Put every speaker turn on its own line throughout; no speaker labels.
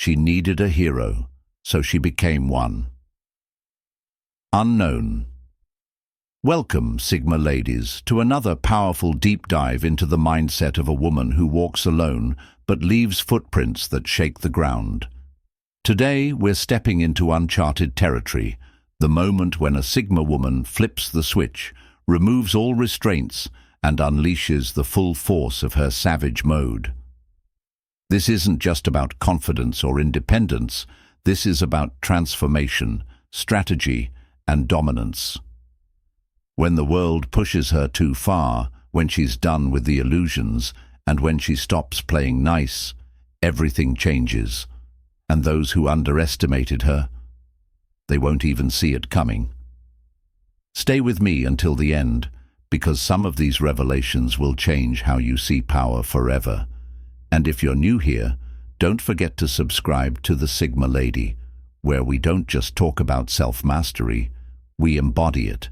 She needed a hero, so she became one. Unknown. Welcome, Sigma ladies, to another powerful deep dive into the mindset of a woman who walks alone but leaves footprints that shake the ground. Today, we're stepping into uncharted territory, the moment when a Sigma woman flips the switch, removes all restraints, and unleashes the full force of her savage mode. This isn't just about confidence or independence, this is about transformation, strategy, and dominance. When the world pushes her too far, when she's done with the illusions, and when she stops playing nice, everything changes. And those who underestimated her, they won't even see it coming. Stay with me until the end, because some of these revelations will change how you see power forever. And if you're new here, don't forget to subscribe to The Sigma Lady, where we don't just talk about self-mastery, we embody it.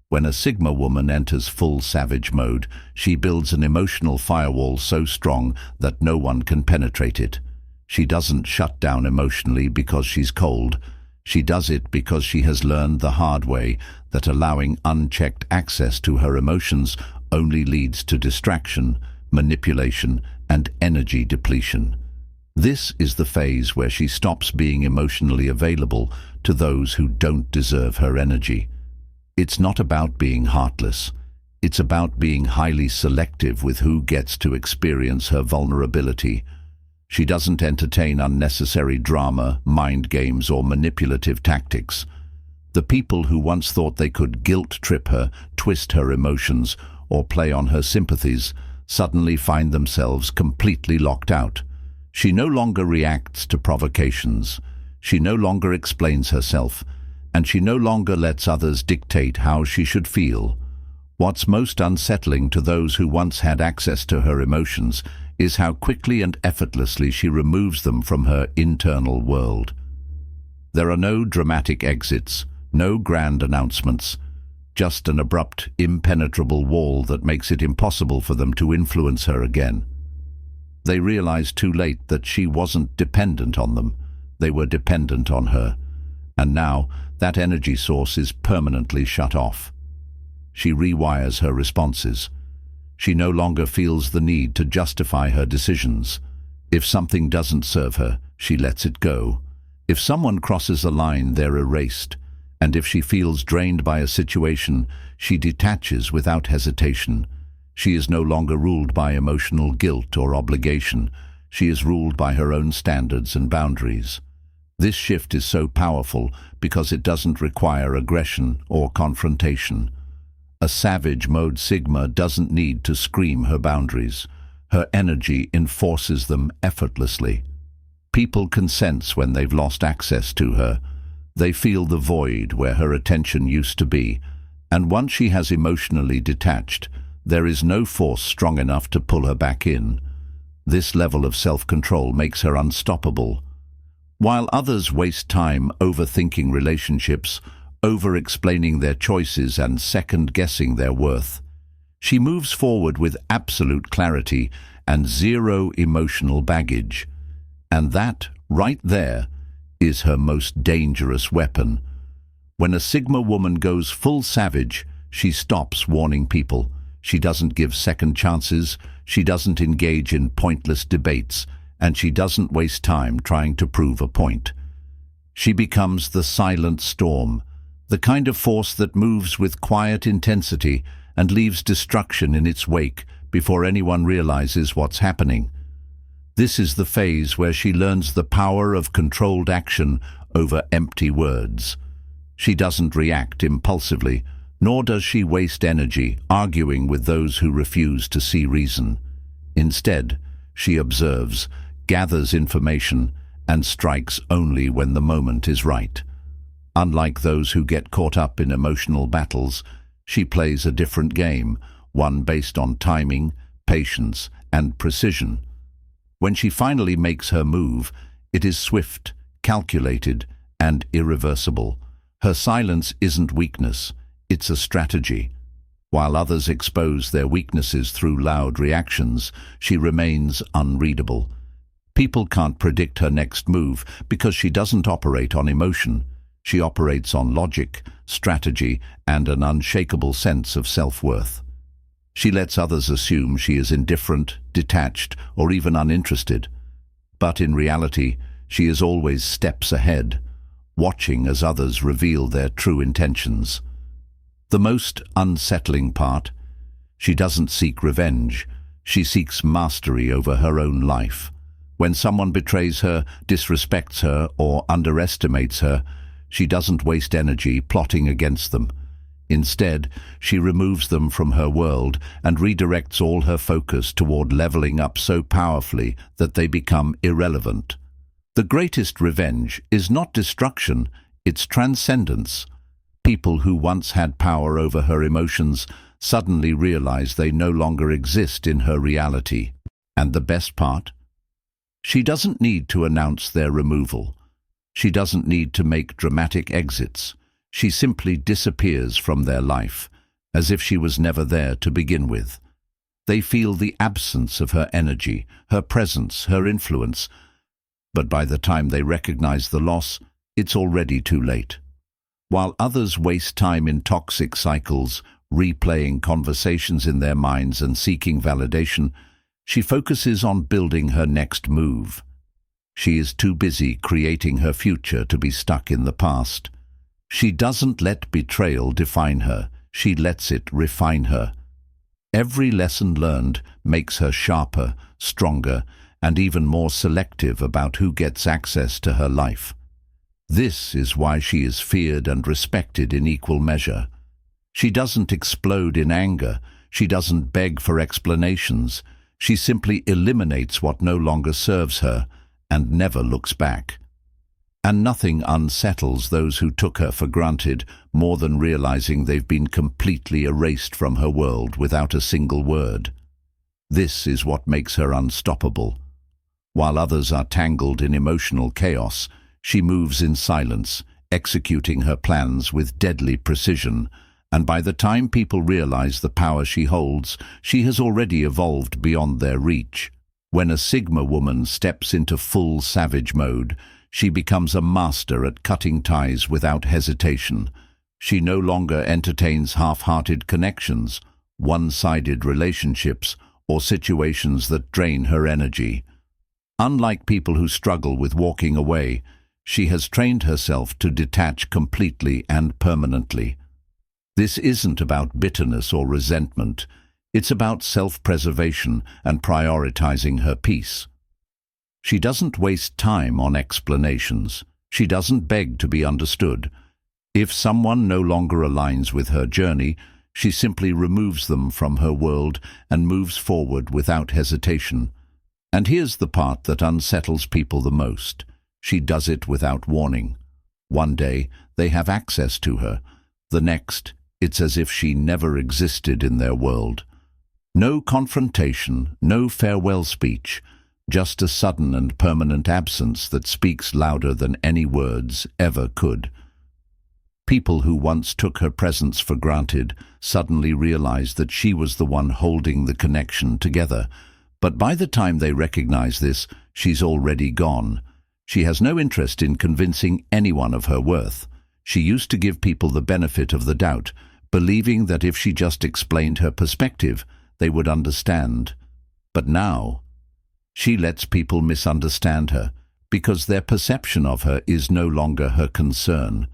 When a Sigma woman enters full savage mode, she builds an emotional firewall so strong that no one can penetrate it. She doesn't shut down emotionally because she's cold. She does it because she has learned the hard way that allowing unchecked access to her emotions only leads to distraction, manipulation, and energy depletion. This is the phase where she stops being emotionally available to those who don't deserve her energy. It's not about being heartless. It's about being highly selective with who gets to experience her vulnerability. She doesn't entertain unnecessary drama, mind games, or manipulative tactics. The people who once thought they could guilt-trip her, twist her emotions, or play on her sympathies suddenly find themselves completely locked out. She no longer reacts to provocations. She no longer explains herself, and she no longer lets others dictate how she should feel. What's most unsettling to those who once had access to her emotions is how quickly and effortlessly she removes them from her internal world. There are no dramatic exits, no grand announcements, just an abrupt, impenetrable wall that makes it impossible for them to influence her again. They realized too late that she wasn't dependent on them, they were dependent on her. And now, that energy source is permanently shut off. She rewires her responses. She no longer feels the need to justify her decisions. If something doesn't serve her, she lets it go. If someone crosses a line, they're erased. And if she feels drained by a situation, she detaches without hesitation. She is no longer ruled by emotional guilt or obligation. She is ruled by her own standards and boundaries. This shift is so powerful because it doesn't require aggression or confrontation. A savage mode Sigma doesn't need to scream her boundaries. Her energy enforces them effortlessly. People can sense when they've lost access to her. They feel the void where her attention used to be, and once she has emotionally detached, there is no force strong enough to pull her back in. This level of self-control makes her unstoppable. While others waste time overthinking relationships, over-explaining their choices and second-guessing their worth, she moves forward with absolute clarity and zero emotional baggage. And that, right there, is her most dangerous weapon. When a Sigma woman goes full savage, she stops warning people. She doesn't give second chances, she doesn't engage in pointless debates, and she doesn't waste time trying to prove a point. She becomes the silent storm, the kind of force that moves with quiet intensity and leaves destruction in its wake before anyone realizes what's happening. This is the phase where she learns the power of controlled action over empty words. She doesn't react impulsively, nor does she waste energy arguing with those who refuse to see reason. Instead, she observes, gathers information, and strikes only when the moment is right. Unlike those who get caught up in emotional battles, she plays a different game, one based on timing, patience, and precision. When she finally makes her move, it is swift, calculated, and irreversible. Her silence isn't weakness, it's a strategy. While others expose their weaknesses through loud reactions, she remains unreadable. People can't predict her next move because she doesn't operate on emotion. She operates on logic, strategy, and an unshakable sense of self-worth. She lets others assume she is indifferent, detached, or even uninterested. But in reality, she is always steps ahead, watching as others reveal their true intentions. The most unsettling part: she doesn't seek revenge. She seeks mastery over her own life. When someone betrays her, disrespects her, or underestimates her, she doesn't waste energy plotting against them. Instead, she removes them from her world and redirects all her focus toward leveling up so powerfully that they become irrelevant. The greatest revenge is not destruction, it's transcendence. People who once had power over her emotions suddenly realize they no longer exist in her reality. And the best part? She doesn't need to announce their removal. She doesn't need to make dramatic exits. She simply disappears from their life, as if she was never there to begin with. They feel the absence of her energy, her presence, her influence, but by the time they recognize the loss, it's already too late. While others waste time in toxic cycles, replaying conversations in their minds and seeking validation, she focuses on building her next move. She is too busy creating her future to be stuck in the past. She doesn't let betrayal define her, she lets it refine her. Every lesson learned makes her sharper, stronger, and even more selective about who gets access to her life. This is why she is feared and respected in equal measure. She doesn't explode in anger, she doesn't beg for explanations, she simply eliminates what no longer serves her and never looks back. And nothing unsettles those who took her for granted more than realizing they've been completely erased from her world without a single word. This is what makes her unstoppable. While others are tangled in emotional chaos, she moves in silence, executing her plans with deadly precision, and by the time people realize the power she holds, she has already evolved beyond their reach. When a Sigma woman steps into full savage mode, she becomes a master at cutting ties without hesitation. She no longer entertains half-hearted connections, one-sided relationships, or situations that drain her energy. Unlike people who struggle with walking away, she has trained herself to detach completely and permanently. This isn't about bitterness or resentment. It's about self-preservation and prioritizing her peace. She doesn't waste time on explanations. She doesn't beg to be understood. If someone no longer aligns with her journey, she simply removes them from her world and moves forward without hesitation. And here's the part that unsettles people the most. She does it without warning. One day, they have access to her. The next, it's as if she never existed in their world. No confrontation, no farewell speech, just a sudden and permanent absence that speaks louder than any words ever could. People who once took her presence for granted suddenly realize that she was the one holding the connection together. But by the time they recognize this, she's already gone. She has no interest in convincing anyone of her worth. She used to give people the benefit of the doubt, believing that if she just explained her perspective, they would understand. But now, she lets people misunderstand her because their perception of her is no longer her concern.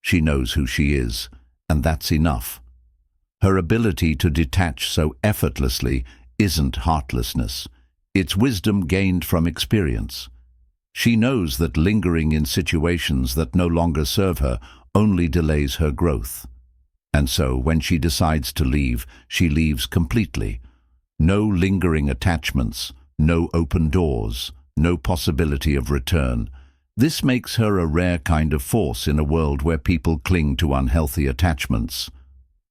She knows who she is, and that's enough. Her ability to detach so effortlessly isn't heartlessness. It's wisdom gained from experience. She knows that lingering in situations that no longer serve her only delays her growth. And so, when she decides to leave, she leaves completely. No lingering attachments, no open doors, no possibility of return. This makes her a rare kind of force in a world where people cling to unhealthy attachments.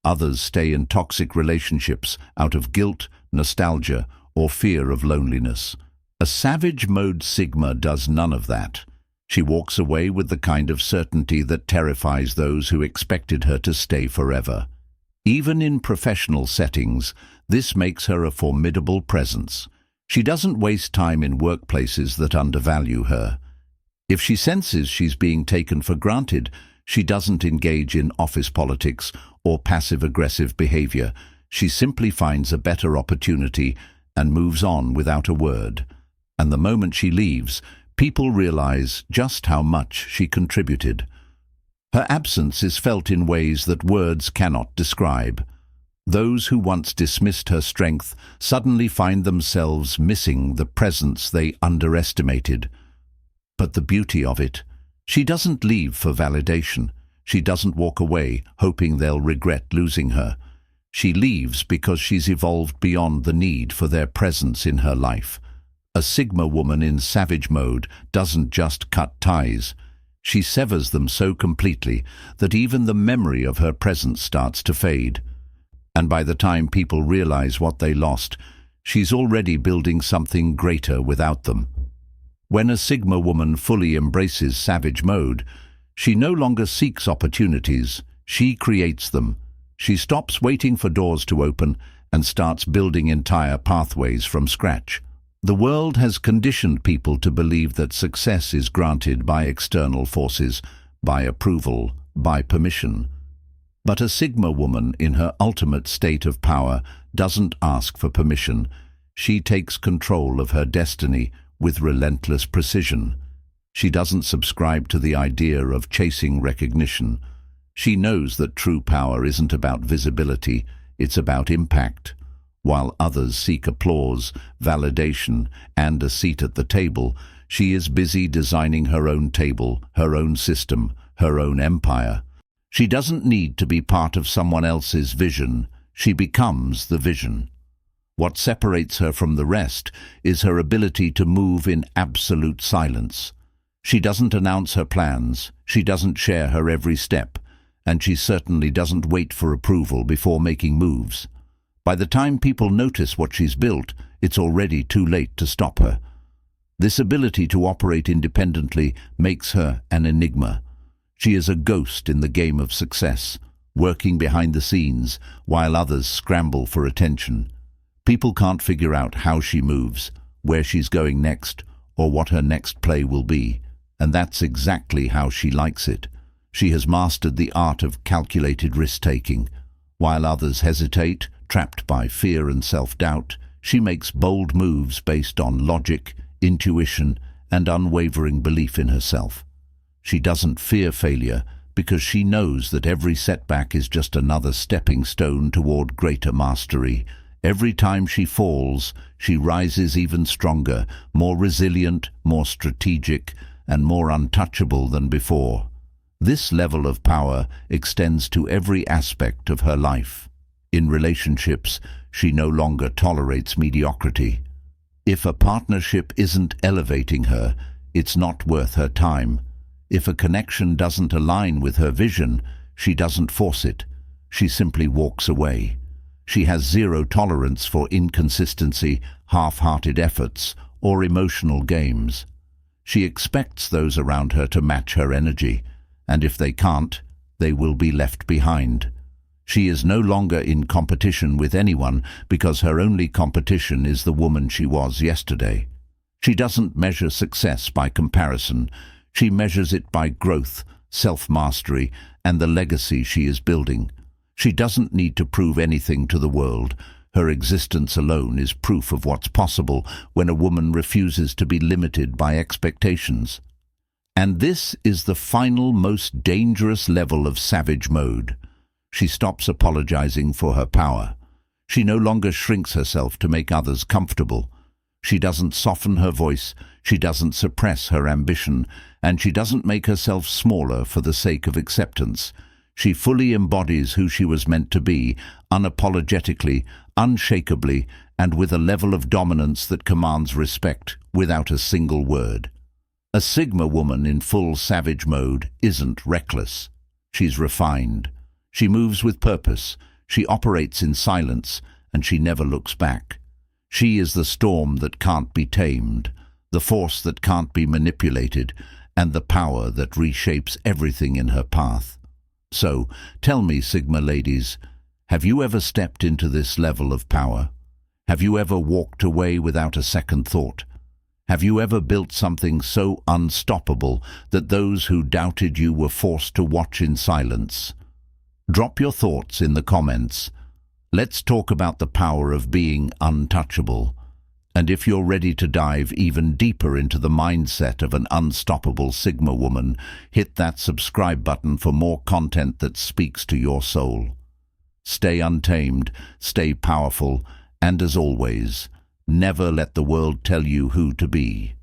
Others stay in toxic relationships out of guilt, nostalgia, or fear of loneliness. A savage mode Sigma does none of that. She walks away with the kind of certainty that terrifies those who expected her to stay forever. Even in professional settings, this makes her a formidable presence. She doesn't waste time in workplaces that undervalue her. If she senses she's being taken for granted, she doesn't engage in office politics or passive-aggressive behavior. She simply finds a better opportunity and moves on without a word. And the moment she leaves, people realize just how much she contributed. Her absence is felt in ways that words cannot describe. Those who once dismissed her strength suddenly find themselves missing the presence they underestimated. But the beauty of it, she doesn't leave for validation. She doesn't walk away hoping they'll regret losing her. She leaves because she's evolved beyond the need for their presence in her life. A Sigma woman in savage mode doesn't just cut ties. She severs them so completely that even the memory of her presence starts to fade. And by the time people realize what they lost, she's already building something greater without them. When a Sigma woman fully embraces savage mode, she no longer seeks opportunities, she creates them. She stops waiting for doors to open and starts building entire pathways from scratch. The world has conditioned people to believe that success is granted by external forces, by approval, by permission. But a Sigma woman in her ultimate state of power doesn't ask for permission. She takes control of her destiny with relentless precision. She doesn't subscribe to the idea of chasing recognition. She knows that true power isn't about visibility, it's about impact. While others seek applause, validation, and a seat at the table, she is busy designing her own table, her own system, her own empire. She doesn't need to be part of someone else's vision. She becomes the vision. What separates her from the rest is her ability to move in absolute silence. She doesn't announce her plans, she doesn't share her every step, and she certainly doesn't wait for approval before making moves. By the time people notice what she's built, it's already too late to stop her. This ability to operate independently makes her an enigma. She is a ghost in the game of success, working behind the scenes while others scramble for attention. People can't figure out how she moves, where she's going next, or what her next play will be, and that's exactly how she likes it. She has mastered the art of calculated risk-taking. While others hesitate, trapped by fear and self-doubt, she makes bold moves based on logic, intuition, and unwavering belief in herself. She doesn't fear failure because she knows that every setback is just another stepping stone toward greater mastery. Every time she falls, she rises even stronger, more resilient, more strategic, and more untouchable than before. This level of power extends to every aspect of her life. In relationships, she no longer tolerates mediocrity. If a partnership isn't elevating her, it's not worth her time. If a connection doesn't align with her vision, she doesn't force it. She simply walks away. She has zero tolerance for inconsistency, half-hearted efforts, or emotional games. She expects those around her to match her energy, and if they can't, they will be left behind. She is no longer in competition with anyone because her only competition is the woman she was yesterday. She doesn't measure success by comparison. She measures it by growth, self-mastery, and the legacy she is building. She doesn't need to prove anything to the world. Her existence alone is proof of what's possible when a woman refuses to be limited by expectations. And this is the final, most dangerous level of savage mode. She stops apologizing for her power. She no longer shrinks herself to make others comfortable. She doesn't soften her voice, she doesn't suppress her ambition, and she doesn't make herself smaller for the sake of acceptance. She fully embodies who she was meant to be, unapologetically, unshakably, and with a level of dominance that commands respect without a single word. A Sigma woman in full savage mode isn't reckless. She's refined. She moves with purpose, she operates in silence, and she never looks back. She is the storm that can't be tamed, the force that can't be manipulated, and the power that reshapes everything in her path. So, tell me, Sigma ladies, have you ever stepped into this level of power? Have you ever walked away without a second thought? Have you ever built something so unstoppable that those who doubted you were forced to watch in silence? Drop your thoughts in the comments. Let's talk about the power of being untouchable. And if you're ready to dive even deeper into the mindset of an unstoppable Sigma woman, hit that subscribe button for more content that speaks to your soul. Stay untamed, stay powerful, and as always, never let the world tell you who to be.